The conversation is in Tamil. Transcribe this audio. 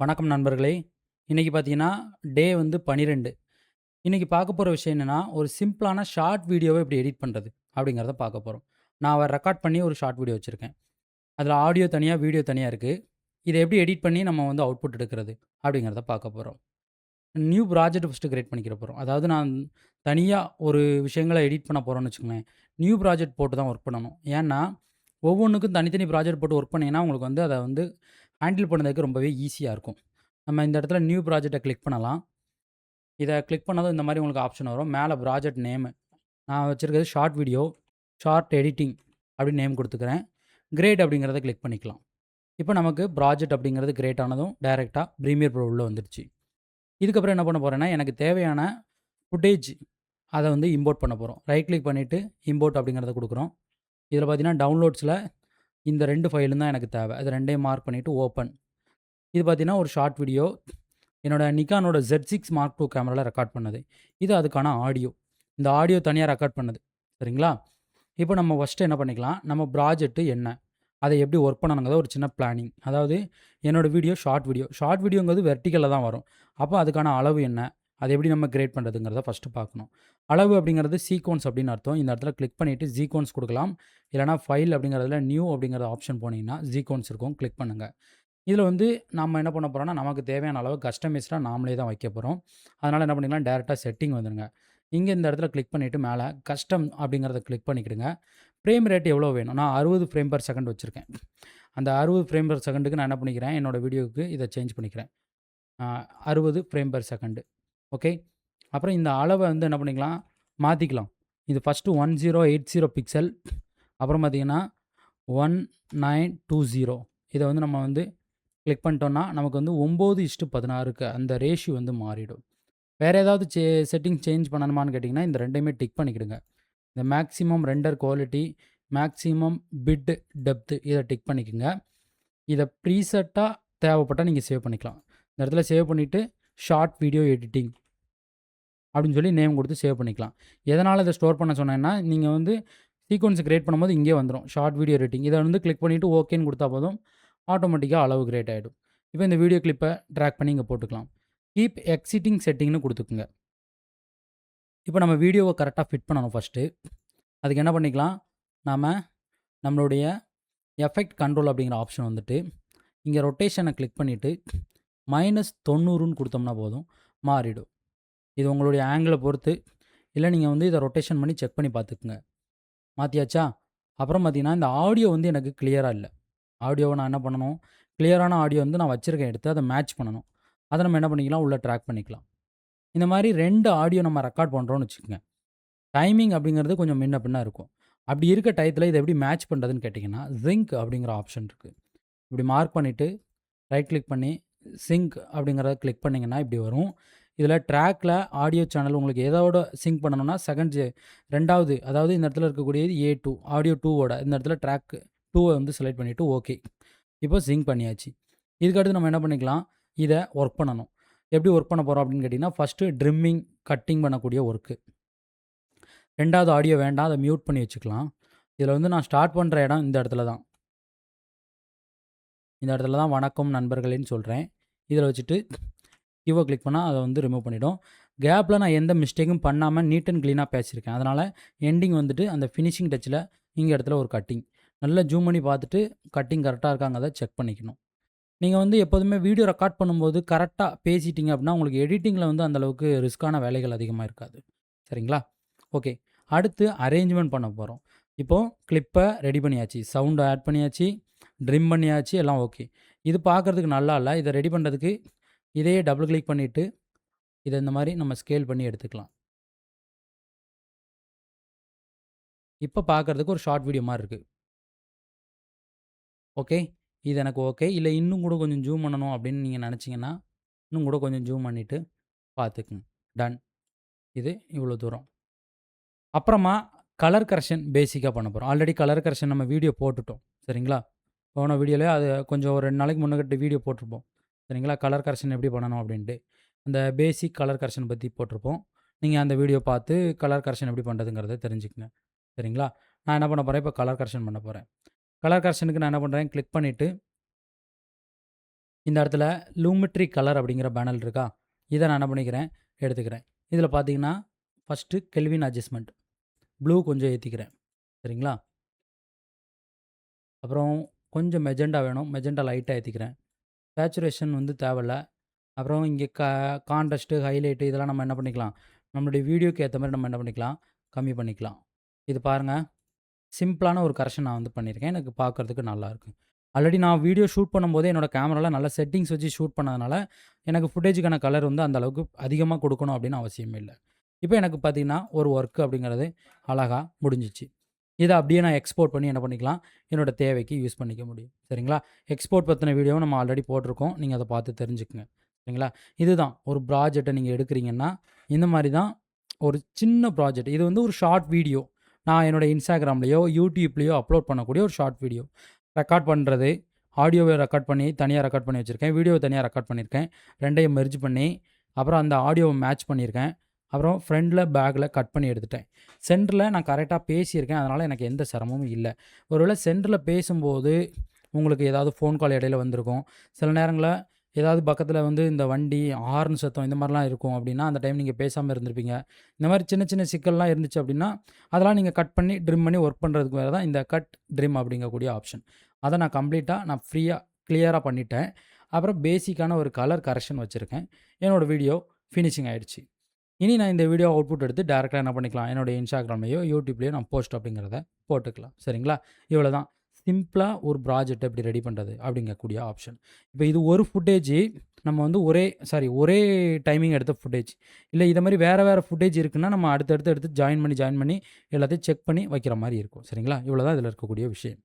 வணக்கம் நண்பர்களே! இன்னைக்கு பார்த்தீங்கன்னா, டே வந்து 12. இன்னைக்கு பார்க்க போற விஷயம் என்னன்னா, ஒரு சிம்பிளான ஷார்ட் வீடியோவ எப்படி எடிட் பண்றது? அப்படிங்கிறத பார்க்க போறோம். நான் ரெக்கார்ட் பண்ணி ஒரு ஷார்ட் வீடியோ வச்சிருக்கேன். அதில ஆடியோ தனியா, வீடியோ தனியா இருக்கு. இத எப்படி எடிட் பண்ணி நம்ம வந்து அவுட்புட் எடுக்கிறது? அப்படிங்கிறத பார்க்க போறோம். நியூ ப்ராஜெக்ட் ஃபர்ஸ்ட்டு கிரியேட் பண்ணிக்கிற போறோம். அதாவது நான் தனியா ஒரு விஷயங்கள எடிட் பண்ண போறோம்னு வச்சுக்கோங்களேன். நியூ ப்ராஜெக்ட் போட்டு தான் ஒர்க் பண்ணணும். ஏன்னா, ஒவ்வொன்னுக்கும் தனித்தனி ப்ராஜெக்ட் போட்டு ஒர்க் பண்ணீங்கன்னா, உங்களுக்கு வந்து அத வந்து ஹேண்டில் பண்ணதுக்கு ரொம்பவே ஈஸியா இருக்கும். நம்ம இந்த இடத்துல நியூ ப்ராஜெக்ட்ட கிளிக் பண்ணலாம். இத கிளிக் பண்ணதும் இந்த மாரி உங்களுக்கு ஆப்ஷன் வரும். மேல ப்ராஜெக்ட் நேமு. நான் வச்சிருக்கிறது ஷார்ட் வீடியோ, ஷார்ட் எடிட்டிங் அப்படின்னு நேம் குடுத்துக்கிறேன். கிரேட் அப்படிங்கிறத கிளிக் பண்ணிக்கலாம். இப்ப நமக்கு ப்ராஜெக்ட் அப்படிங்கிறது கிரியேட் ஆனதும் டைரக்ட்டா ப்ரீமியர் ப்ரோ உள்ள வந்துருச்சு. இதுக்கப்புறம் என்ன பண்ண போறேன்னா, எனக்கு தேவையான ஃபுட்டேஜ் அத வந்து இம்போர்ட் பண்ண போறோம். ரைட் கிளிக் பண்ணிட்டு இம்போர்ட் அப்படிங்கிறத குடுக்குறோம். இதில பார்த்தீங்கன்னா, டவுன்லோட்ஸ்ல இந்த 2 ஃபைலும் தான் எனக்கு தேவை. அது 2யும் மார்க் பண்ணிட்டு ஓப்பன். இது பார்த்தீங்கன்னா, ஒரு ஷார்ட் வீடியோ. என்னோட நிக்கானோட Z6 Mark II கேமரால ரெக்கார்ட் பண்ணது. இது அதுக்கான ஆடியோ. இந்த ஆடியோ தனியா ரெக்கார்ட் பண்ணது. சரிங்களா? இப்போ நம்ம ஃபர்ஸ்ட்டு என்ன பண்ணிக்கலாம், நம்ம ப்ராஜெக்ட் என்ன? அத எப்படி ஒர்க் பண்ணணுங்கிறத ஒரு சின்ன பிளானிங். அதாவது என்னோட வீடியோ ஷார்ட் வீடியோ. ஷார்ட் வீடியோங்கிறது வெர்டிகல்ல தான் வரும். அப்போ அதுக்கான அளவு என்ன? அத எப்படி நம்ம கிரியேட் பண்ணுறதுங்கிறத ஃபர்ஸ்ட்டு பார்க்கணும். அளவு அப்படிங்கிறது சீக்வென்ஸ் அப்படின்னு அர்த்தம். இந்த இடத்துல கிளிக் பண்ணிட்டு சீக்வென்ஸ் குடுக்கலாம். இல்லன்னா ஃபைல் அப்படிங்கிறதுல நியூ அப்படிங்கிற ஆப்ஷன் போனீங்கன்னா, சீக்வென்ஸ் இருக்கும். கிளிக் பண்ணுங்க. இதில வந்து நம்ம என்ன பண்ண போறோம்னா, நமக்கு தேவையான அளவு கஸ்டமைஸ்டா நாமளே தான் வைக்க போறோம். அதனால என்ன பண்ணிக்கலாம், டைரக்ட்டா செட்டிங் வந்துருங்க. இங்க இந்த இடத்துல கிளிக் பண்ணிட்டு மேல கஸ்டம் அப்படிங்கிறத கிளிக் பண்ணிக்கிடுங்க. ஃப்ரேம் ரேட் எவ்வளோ வேணும்? நான் 60 ஃப்ரேம் பெர் செகண்ட் வச்சிருக்கேன். அந்த 60 ஃப்ரேம் பெர் செகண்டுக்கு நான் என்ன பண்ணிக்கிறேன், என்னோட வீடியோவுக்கு இத சேஞ்ச் பண்ணிக்கிறேன். அ 60 ஃப்ரேம் பெர் செகண்ட். ஓகே. அப்புறம் இந்த அளவ வந்து என்ன பண்ணிக்கலாம், மாத்திக்கலாம். இது ஃபர்ஸ்ட்டு 1080 பிக்சல். அப்புறம் பார்த்தீங்கன்னா, 1920. இத வந்து நம்ம வந்து கிளிக் பண்ணிட்டோம்னா, நமக்கு வந்து 9:16க்கு அந்த ரேஷியோ வந்து மாறிடும். வேற ஏதாவது செட்டிங் சேஞ்ச் பண்ணணுமான்னு கேட்டிங்கன்னா, இந்த 2யுமே டிக் பண்ணிக்கிடுங்க. இந்த maximum render quality, maximum bit depth இத டிக் பண்ணிக்கங்க. இத ப்ரீசெட்டா தேவைப்பட்டா நீங்க சேவ் பண்ணிக்கலாம். இந்த இடத்துல சேவ் பண்ணிட்டு, ஷார்ட் வீடியோ எடிட்டிங் அப்படின்னு சொல்லி நேம் குடுத்து சேவ் பண்ணிக்கலாம். எதனால இத ஸ்டோர் பண்ண சொன்னேன்னா, நீங்க வந்து சீக்வென்ஸ் கிரியேட் பண்ணும்போது இங்கேயே வந்துரும். Short video editing. இத வந்து கிளிக் பண்ணிட்டு ஓகேன்னு குடுத்தா போதும். ஆட்டோமேட்டிக்கா அளவு கிரியேட் ஆயிடும். இப்ப இந்த வீடியோ கிளிப்ப டிராக் பண்ணி இங்க போட்டுக்கலாம். கீப் எக்ஸிட்டிங் செட்டிங்ன்னு குடுத்துக்குங்க. இப்ப நம்ம வீடியோவ கரெக்ட்டா ஃபிட் பண்ணணும் ஃபர்ஸ்ட்டு. அதுக்கு என்ன பண்ணிக்கலாம், நாம நம்மளுடைய எஃபெக்ட் கண்ட்ரோல் அப்படிங்கிற ஆப்ஷன் வந்துட்டு, இங்க ரொட்டேஷன கிளிக் பண்ணிட்டு -90ன்னு குடுத்தோம்னா போதும், மாறிடும். இது உங்களுடைய ஆங்கிள பொறுத்து, இல்ல நீங்க வந்து இத ரொட்டேஷன் பண்ணி செக் பண்ணி பார்த்துக்குங்க. மாத்தியாச்சா? அப்புறம் பார்த்தீங்கன்னா, இந்த ஆடியோ வந்து எனக்கு கிளியரா இல்ல. ஆடியோவ நான் என்ன பண்ணணும், கிளியரான ஆடியோ வந்து நான் வச்சிருக்கேன் எடுத்து, அத மேட்ச் பண்ணணும். அத நம்ம என்ன பண்ணிக்கலாம், உள்ள ட்ராக் பண்ணிக்கலாம். இந்த மாரி 2 ஆடியோ நம்ம ரெக்கார்ட் பண்றோம்னு வச்சுக்கங்க. டைமிங் அப்படிங்கிறது கொஞ்சம் முன்ன பின்ன இருக்கும். அப்படி இருக்க டயத்துல இத எப்படி மேட்ச் பண்றதுன்னு கேட்டீங்கன்னா, சிங்க் அப்படிங்கிற ஆப்ஷன் இருக்கு. இப்படி மார்க் பண்ணிட்டு, ரைட் கிளிக் பண்ணி, சிங்க் அப்படிங்கிறத கிளிக் பண்ணீங்கன்னா இப்படி வரும். இதில ட்ராக்ல ஆடியோ சேனல் உங்களுக்கு எதோட சிங்க் பண்ணணும்னா, 2வது அதாவது இந்த இடத்துல இருக்கக்கூடியது A2 ஆடியோ 2வோட இந்த இடத்துல ட்ராக் 2வ வந்து செலக்ட் பண்ணிட்டு ஓகே. இப்போ சிங்க் பண்ணியாச்சு. இதுக்கு அடுத்து நம்ம என்ன பண்ணிக்கலாம், இத ஒர்க் பண்ணணும். எப்படி ஒர்க் பண்ண போறோம் அப்படின்னு கேட்டீங்கன்னா, ஃபர்ஸ்ட்டு ட்ரிம்மிங், கட்டிங் பண்ணக்கூடிய ஒர்க்கு. 2வது ஆடியோ வேண்டாம். அத மியூட் பண்ணி வச்சுக்கலாம். இதில வந்து நான் ஸ்டார்ட் பண்ற இடம் இந்த இடத்துல தான். இந்த இடத்துல தான் வணக்கம் நண்பர்களேன்னு சொல்றேன். இதில வச்சுட்டு கியூவ கிளிக் பண்ணா அத வந்து ரிமூவ் பண்ணிடும். கேப்ல நான் எந்த மிஸ்டேக்கும் பண்ணாம நீட் அண்ட் கிளீனா பேசியிருக்கேன். அதனால எண்டிங் வந்துட்டு அந்த ஃபினிஷிங் டச்ல இங்க இடத்துல ஒரு கட்டிங். நல்லா ஜூம் பண்ணி பார்த்துட்டு கட்டிங் கரெக்ட்டா இருக்காங்கிறத செக் பண்ணிக்கணும். நீங்க வந்து எப்போதுமே வீடியோ ரெக்கார்ட் பண்ணும்போது கரெக்ட்டா பேசிட்டீங்க அப்படின்னா, உங்களுக்கு எடிட்டிங்ல வந்து அந்த அளவுக்கு ரிஸ்க்கான வேலைகள் அதிகமா இருக்காது. சரிங்களா? ஓகே. அடுத்து அரேஞ்ச்மென்ட் பண்ண போறோம். இப்போ கிளிப்ப ரெடி பண்ணியாச்சு. சவுண்ட் ஆட் பண்ணியாச்சு. ட்ரிம் பண்ணியாச்சு. எல்லாம் ஓகே. இது பார்க்கறதுக்கு நல்லா இல்ல. இத ரெடி பண்றதுக்கு இதையே டபுள் கிளிக் பண்ணிட்டு, இத இந்த மாரி நம்ம ஸ்கேல் பண்ணி எடுத்துக்கலாம். இப்ப பார்க்கறதுக்கு ஒரு ஷார்ட் வீடியோ மாரி இருக்கு. ஓகே. இது எனக்கு ஓகே. இல்ல இன்னும் கூட கொஞ்சம் ஜூம் பண்ணணும் அப்படின்னு நீங்க நெனச்சீங்கன்னா, இன்னும் கூட கொஞ்சம் ஜூம் பண்ணிட்டு பார்த்துக்குங்க. டன். இது இவ்வளோ தூரம். அப்புறமா கலர் கரெக்ஷன் பேசிக்கா பண்ண போறோம். ஆல்ரெடி கலர் கரெக்ஷன் நம்ம வீடியோ போட்டுட்டோம். சரிங்களா? போன வீடியோலயே அது கொஞ்சம் ஒரு 2 நாளைக்கு முன்னகட்டு வீடியோ போட்டிருப்போம். சரிங்களா? கலர் கரெக்ஷன் எப்படி பண்ணணும் அப்படின்ட்டு. அந்த பேசிக் கலர் கரெக்ஷன் பத்தி போட்டிருப்போம். நீங்க அந்த வீடியோ பார்த்து கலர் கரெக்ஷன் எப்படி பண்றதுங்கிறத தெரிஞ்சுக்கங்க. சரிங்களா? நான் என்ன பண்ண போறேன், இப்ப கலர் கரெக்ஷன் பண்ண போறேன். கலர் கரெக்ஷனுக்கு நான் என்ன பண்றேன், கிளிக் பண்ணிட்டு இந்த இடத்துல லூமெட்ரி கலர் அப்படிங்கிற பேனல் இருக்கா? இத நான் என்ன பண்ணிக்கிறேன், எடுத்துக்கிறேன். இதில பார்த்தீங்கன்னா, ஃபர்ஸ்ட்டு கெல்வின் அட்ஜஸ்ட்மென்ட் ப்ளூ கொஞ்சம் ஏத்திக்கிறேன். சரிங்களா? அப்புறம் கொஞ்சம் மெஜெண்டா வேணும். மெஜெண்டா லைட்டா ஏத்திக்கிறேன். சேச்சுரேஷன் வந்து தேவையில்ல. அப்புறம் இங்கே கான்ட்ராஸ்ட்டு, ஹைலைட்டு இதெல்லாம் நம்ம என்ன பண்ணிக்கலாம், நம்மளுடைய வீடியோக்கு ஏத்த மாரி நம்ம என்ன பண்ணிக்கலாம், கம்மி பண்ணிக்கலாம். இது பாருங்க, சிம்பிளான ஒரு கரெக்ஷன் நான் வந்து பண்ணியிருக்கேன். எனக்கு பார்க்கறதுக்கு நல்லாயிருக்கு. ஆல்ரெடி நான் வீடியோ ஷூட் பண்ணும்போதே என்னோட கேமரால நல்ல செட்டிங்ஸ் வச்சு ஷூட் பண்ணதுனால, எனக்கு ஃபுட்டேஜுக்கான கலர் வந்து அந்த அளவுக்கு அதிகமா குடுக்கணும் அப்படின்னு அவசியமே இல்ல. இப்ப எனக்கு பார்த்தீங்கன்னா, ஒரு ஒர்க் அப்படிங்கிறது அழகா முடிஞ்சுச்சு. இத அப்படியே நான் எக்ஸ்போர்ட் பண்ணி என்ன பண்ணிக்கலாம், என்னோட தேவைக்கு யூஸ் பண்ணிக்க முடியும். சரிங்களா? எக்ஸ்போர்ட் பத்தின வீடியோவும் நம்ம ஆல்ரெடி போட்டிருக்கோம். நீங்க அத பார்த்து தெரிஞ்சுக்கங்க. சரிங்களா? இதுதான் ஒரு ப்ராஜெக்ட்ட நீங்க எடுக்கிறீங்கன்னா, இந்த மாரி தான் ஒரு சின்ன ப்ராஜெக்ட். இது வந்து ஒரு ஷார்ட் வீடியோ. நான் என்னோட Instagramலயோ, YouTubeலயோ அப்லோட் பண்ணக்கூடிய ஒரு ஷார்ட் வீடியோ. ரெக்கார்ட் பண்றது, ஆடியோவ ரெக்கார்ட் பண்ணி தனியா ரெக்கார்ட் பண்ணி வச்சிருக்கேன். வீடியோவ தனியா ரெக்கார்ட் பண்ணியிருக்கேன். 2யும் மெர்ஜ் பண்ணி, அப்புறம் அந்த ஆடியோவ மேட்ச் பண்ணியிருக்கேன். அப்புறம் ஃப்ரண்ட்ல, பேக்ல கட் பண்ணி எடுத்துட்டேன். சென்டர்ல நான் கரெக்ட்டா பேசியிருக்கேன். அதனால எனக்கு எந்த சிரமமும் இல்ல. ஒருவேள சென்டர்ல பேசும்போது உங்களுக்கு ஏதாவது ஃபோன் கால் இடையில வந்திருக்கும். சில நேரங்கள்ல ஏதாவது பக்கத்தில வந்து இந்த வண்டி, ஹார்ன் சத்தம் இந்த மாரிலாம் இருக்கும் அப்படின்னா, அந்த டைம் நீங்க பேசாம இருந்திருப்பீங்க. இந்த மாரி சின்ன சின்ன சிக்கல்லாம் இருந்துச்சு அப்படின்னா, அதெல்லாம் நீங்க கட் பண்ணி, ட்ரிம் பண்ணி ஒர்க் பண்றதுக்கு பேரு தான் இந்த கட், ட்ரிம் அப்படிங்கக்கூடிய ஆப்ஷன். அத நான் கம்ப்ளீட்டா நான் ஃப்ரீயா, கிளியரா பண்ணிட்டேன். அப்புறம் பேசிக்கான ஒரு கலர் கரெக்ஷன் வச்சிருக்கேன். என்னோட வீடியோ ஃபினிஷிங் ஆயிடுச்சு. இனி நான் இந்த வீடியோ அவுட்புட் எடுத்து டைரக்ட்டா என்ன பண்ணிக்கலாம், என்னோட Instagramலயோ, YouTubeலயோ நான் போஸ்ட் அப்படிங்கிறத போட்டுக்கலாம். சரிங்களா? இவ்வளோதான். சிம்பிளா ஒரு ப்ராஜெக்ட் எப்படி ரெடி பண்றது அப்படிங்கக்கூடிய ஆப்ஷன். இப்ப இது ஒரு ஃபுட்டேஜ் நம்ம வந்து ஒரே டைமிங் எடுத்த ஃபுட்டேஜ். இல்ல இத மாரி வேற வேற ஃபுட்டேஜ் இருக்குன்னா, நம்ம அடுத்தடுத்து எடுத்து ஜாயின் பண்ணி எல்லாத்தையும் செக் பண்ணி வைக்கிற மாரி இருக்கும். சரிங்களா? இவ்வளோதான் இதில இருக்கக்கூடிய விஷயம்.